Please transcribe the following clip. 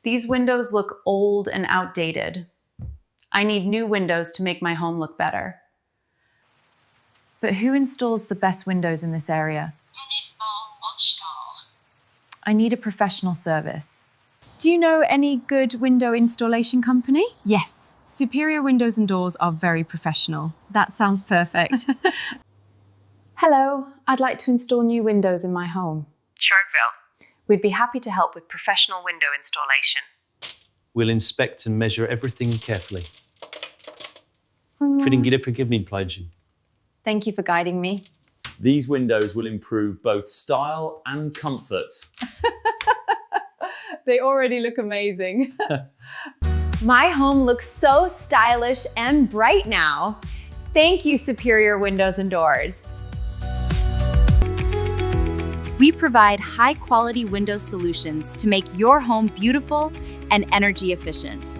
These windows look old and outdated. I need new windows to make my home look better. But who installs the best windows in this area? I need a professional service. Do you know any good window installation company? Yes, Superior Windows and Doors are very professional. That sounds perfect. Hello, I'd like to install new windows in my home. Sharkville. We'd be happy to help with professional window installation. We'll inspect and measure everything carefully. Thank Thank you for guiding me. These windows will improve both style and comfort. They already look amazing. My home looks so stylish and bright now. Thank you, Superior Windows and Doors. We provide high-quality window solutions to make your home beautiful and energy efficient.